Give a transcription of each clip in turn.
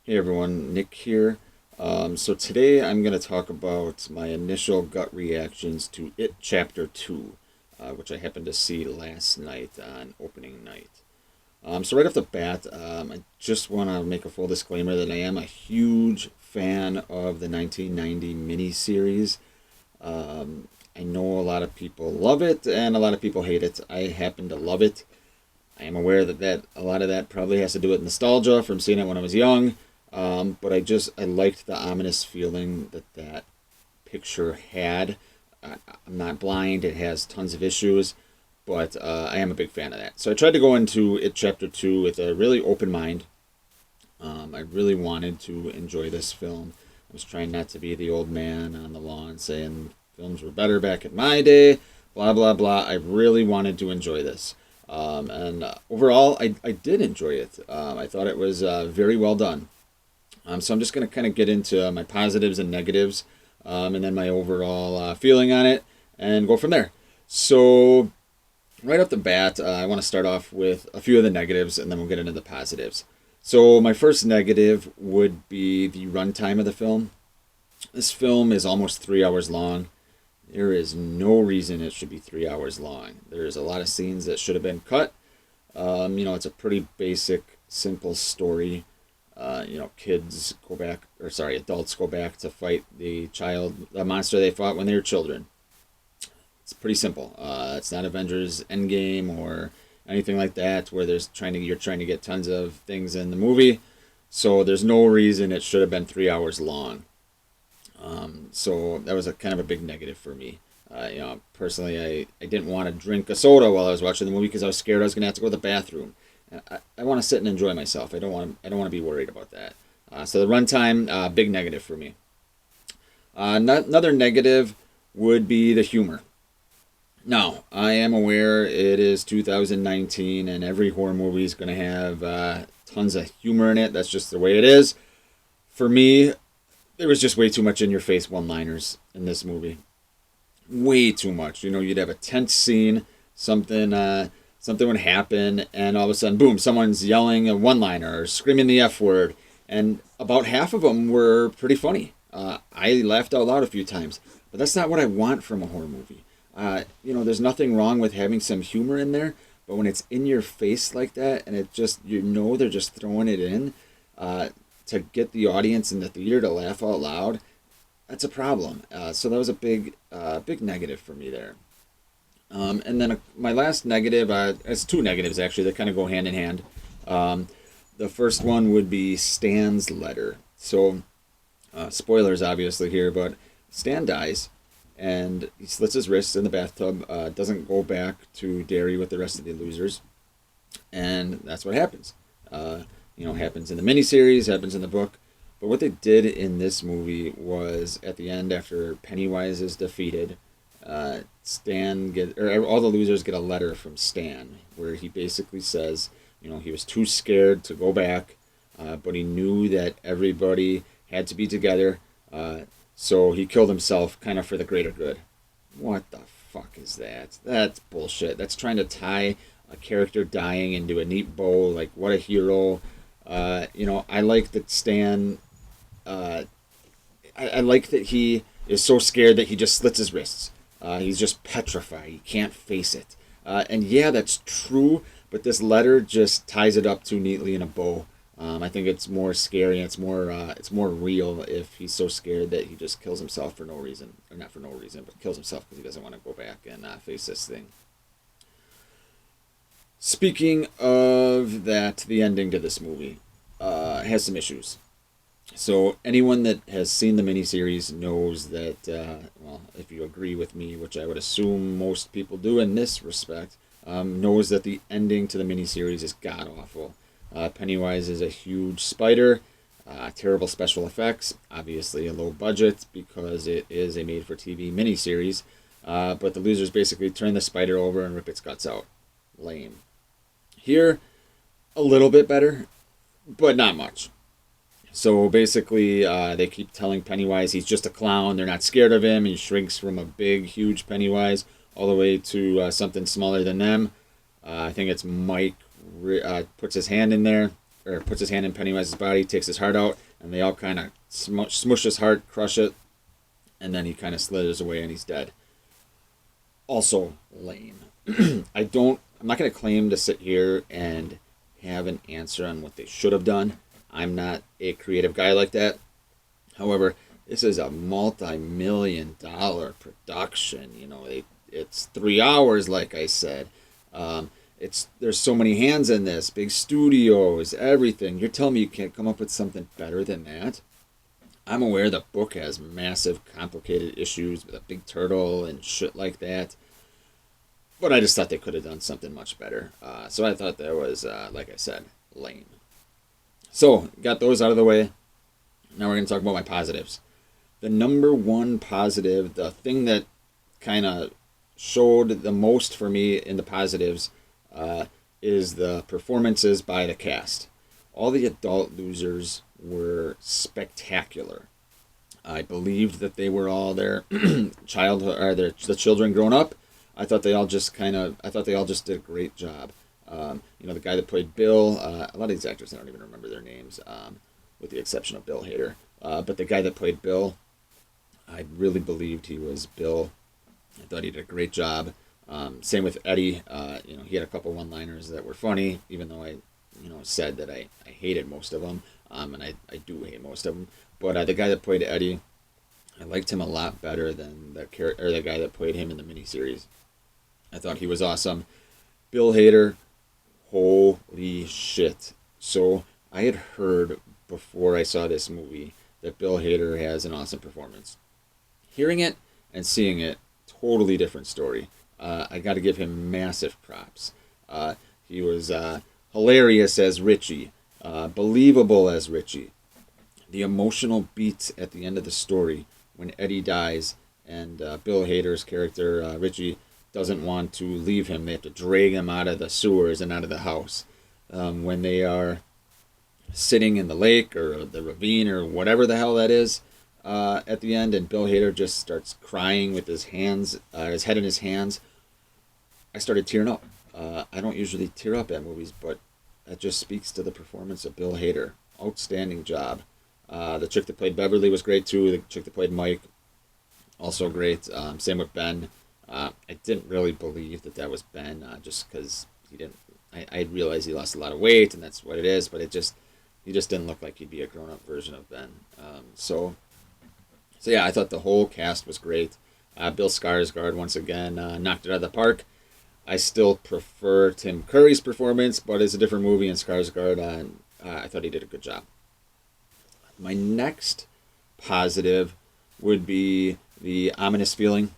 Hey everyone, Nick here. So today I'm going to talk about my initial gut reactions to It Chapter 2, which I happened to see last night on opening night. So right off the bat, I just want to make a full disclaimer that I am a huge fan of the 1990 miniseries. I know a lot of people love it and a lot of people hate it. I happen to love it. I am aware that a lot of that probably has to do with nostalgia from seeing it when I was young. But I liked the ominous feeling that picture had. I'm not blind; it has tons of issues, but I am a big fan of that. So I tried to go into it chapter two with a really open mind. I really wanted to enjoy this film. I was trying not to be the old man on the lawn saying films were better back in my day. Blah blah blah. I really wanted to enjoy this. And overall, I did enjoy it. I thought it was very well done. So I'm just going to kind of get into my positives and negatives, and then my overall feeling on it, and go from there. So right off the bat, I want to start off with a few of the negatives, and then we'll get into the positives. So my first negative would be the runtime of the film. This film is almost 3 hours long. There is no reason it should be 3 hours long. There's a lot of scenes that should have been cut. It's a pretty basic, simple story. Kids go back, or sorry, adults go back to fight the monster they fought when they were children. It's pretty simple. It's not Avengers Endgame or anything like that, where you're trying to get tons of things in the movie. So there's no reason it should have been 3 hours long. So that was a kind of a big negative for me. Personally, I didn't want to drink a soda while I was watching the movie because I was scared I was going to have to go to the bathroom. I want to sit and enjoy myself. I don't want to be worried about that. So the runtime, big negative for me. Another negative would be the humor. Now, I am aware it is 2019 and every horror movie is going to have tons of humor in it. That's just the way it is. For me, there was just way too much in your face one-liners in this movie. Way too much. You'd have a tense scene, something would happen, and all of a sudden, boom, someone's yelling a one-liner or screaming the F word, and about half of them were pretty funny. I laughed out loud a few times, but that's not what I want from a horror movie. There's nothing wrong with having some humor in there, but when it's in your face like that, and they're just throwing it in to get the audience in the theater to laugh out loud, that's a problem. So that was a big negative for me there. And then my last negative, it's two negatives actually that kind of go hand in hand. The first one would be Stan's letter. So, spoilers obviously here, but Stan dies and he slits his wrists in the bathtub, doesn't go back to Derry with the rest of the losers, and that's what happens. Happens in the miniseries, happens in the book. But what they did in this movie was at the end, after Pennywise is defeated, all the losers get a letter from Stan where he basically says, he was too scared to go back, but he knew that everybody had to be together, so he killed himself kind of for the greater good. What the fuck is that? That's bullshit. That's trying to tie a character dying into a neat bow. Like, what a hero. I like that Stan. I like that he is so scared that he just slits his wrists. He's just petrified. He can't face it. And yeah, that's true, but this letter just ties it up too neatly in a bow. I think it's more scary. And it's more real if he's so scared that he just kills himself for no reason, or not for no reason, but kills himself because he doesn't want to go back and face this thing. Speaking of that, the ending to this movie has some issues. So anyone that has seen the miniseries knows that, if you agree with me, which I would assume most people do in this respect, knows that the ending to the miniseries is god awful. Pennywise is a huge spider, terrible special effects, obviously a low budget because it is a made-for-TV miniseries, but the losers basically turn the spider over and rip its guts out. Lame. Here, a little bit better, but not much. So basically, they keep telling Pennywise he's just a clown. They're not scared of him. He shrinks from a big, huge Pennywise all the way to something smaller than them. I think it's Mike puts his hand in there. or puts his hand in Pennywise's body, takes his heart out, and they all kind of smush his heart, crush it, and then he kind of slithers away and he's dead. Also lame. I'm not going to claim to sit here and have an answer on what they should have done. I'm not a creative guy like that. However, this is a multi-million-dollar production. It's 3 hours, like I said. There's so many hands in this, big studios, everything. You're telling me you can't come up with something better than that? I'm aware the book has massive, complicated issues with a big turtle and shit like that. But I just thought they could have done something much better. So I thought that was, like I said, lame. So, got those out of the way. Now we're going to talk about my positives. The number one positive, the thing that kind of showed the most for me in the positives, is the performances by the cast. All the adult losers were spectacular. I believed that they were all their childhood, or the children grown up. I thought they all just did a great job. The guy that played Bill, a lot of these actors I don't even remember their names, with the exception of Bill Hader. But the guy that played Bill, I really believed he was Bill. I thought he did a great job. Same with Eddie. He had a couple one-liners that were funny, even though I said that I hated most of them, and I do hate most of them. But the guy that played Eddie, I liked him a lot better than the guy that played him in the miniseries. I thought he was awesome. Bill Hader, holy shit. So I had heard before I saw this movie that Bill Hader has an awesome performance. Hearing it and seeing it, totally different story. I got to give him massive props. He was hilarious as Richie, believable as Richie. The emotional beats at the end of the story when Eddie dies and Bill Hader's character, Richie, doesn't want to leave him. They have to drag him out of the sewers and out of the house. When they are sitting in the lake or the ravine or whatever the hell that is at the end, and Bill Hader just starts crying with his head in his hands, I started tearing up. I don't usually tear up at movies, but that just speaks to the performance of Bill Hader. Outstanding job. The chick that played Beverly was great too. The chick that played Mike, also great. Same with Ben. I didn't really believe that was Ben, just because he didn't. I realized he lost a lot of weight, and that's what it is. But he just didn't look like he'd be a grown-up version of Ben. So yeah, I thought the whole cast was great. Bill Skarsgård once again knocked it out of the park. I still prefer Tim Curry's performance, but it's a different movie, and Skarsgård, I thought he did a good job. My next positive would be the ominous feeling.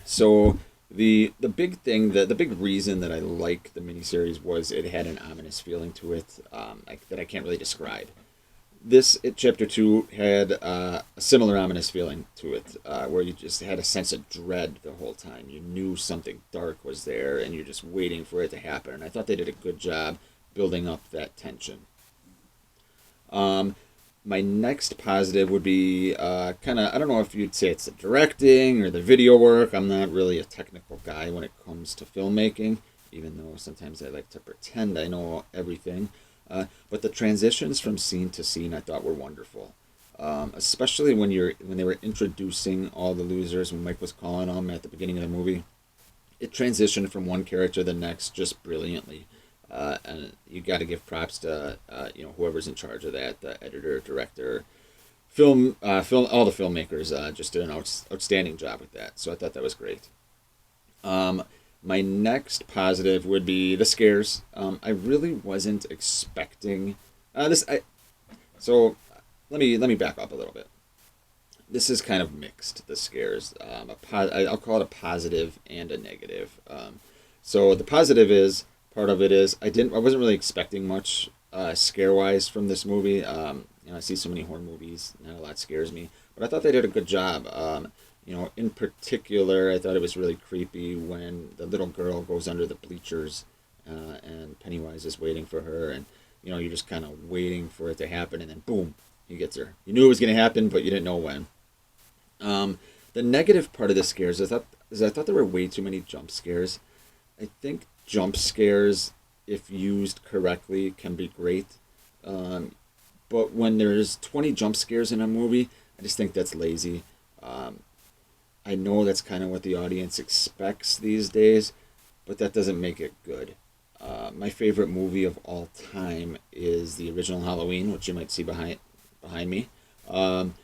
So the big thing, the big reason that I like the miniseries was it had an ominous feeling to it that I can't really describe. Chapter 2 had a similar ominous feeling to it, where you just had a sense of dread the whole time. You knew something dark was there, and you're just waiting for it to happen. And I thought they did a good job building up that tension. My next positive would be I don't know if you'd say it's the directing or the video work. I'm not really a technical guy when it comes to filmmaking, even though sometimes I like to pretend I know everything. But the transitions from scene to scene I thought were wonderful. Especially when they were introducing all the losers, when Mike was calling them at the beginning of the movie. It transitioned from one character to the next just brilliantly. And you got to give props to whoever's in charge of that, the editor, director, film, all the filmmakers just did an outstanding job with that. So I thought that was great. My next positive would be the scares. I really wasn't expecting this. So let me back up a little bit. This is kind of mixed. The scares. I'll call it a positive and a negative. So the positive is. Part of it is I wasn't really expecting much scare wise from this movie. I see so many horror movies, not a lot scares me, but I thought they did a good job. In particular, I thought it was really creepy when the little girl goes under the bleachers, and Pennywise is waiting for her, and you're just kind of waiting for it to happen, and then boom, he gets her. You knew it was going to happen, but you didn't know when. The negative part of the scares I thought there were way too many jump scares. I think jump scares, if used correctly, can be great. But when there's 20 jump scares in a movie, I just think that's lazy. Um, I know that's kind of what the audience expects these days, but that doesn't make it good. My favorite movie of all time is the original Halloween, which you might see behind me. Um,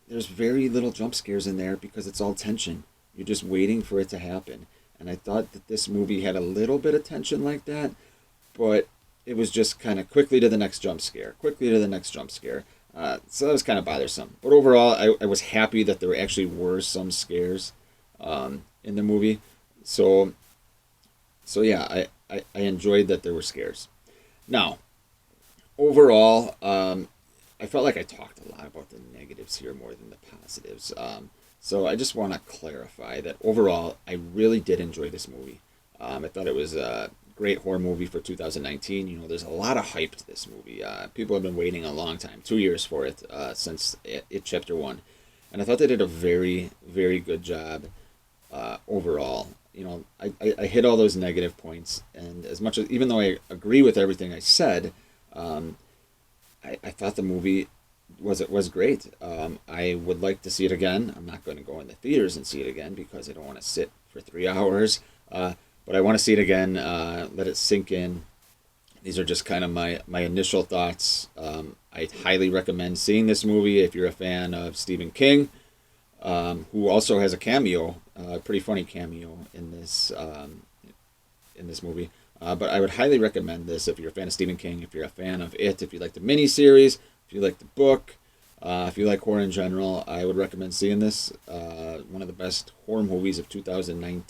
there's very little jump scares in there because it's all tension. You're just waiting for it to happen. And I thought that this movie had a little bit of tension like that, but it was just kind of quickly to the next jump scare, quickly to the next jump scare. So that was kind of bothersome. But overall, I was happy that there actually were some scares in the movie. So so yeah, I enjoyed that there were scares. Now, overall, I felt like I talked a lot about the negatives here more than the positives. So I just want to clarify that overall, I really did enjoy this movie. I thought it was a great horror movie for 2019. You know, there's a lot of hype to this movie. People have been waiting a long time, 2 years for it, since it Chapter 1. And I thought they did a very, very good job overall. You know, I hit all those negative points, and as much as, even though I agree with everything I said, um, I thought the movie was great. I would like to see it again. I'm not going to go in the theaters and see it again because I don't want to sit for 3 hours. But I want to see it again. Let it sink in. These are just kind of my initial thoughts. I highly recommend seeing this movie if you're a fan of Stephen King, who also has a cameo, a pretty funny cameo in this movie. But I would highly recommend this if you're a fan of Stephen King, if you're a fan of it, if you like the miniseries, if you like the book, if you like horror in general. I would recommend seeing this. One of the best horror movies of 2019.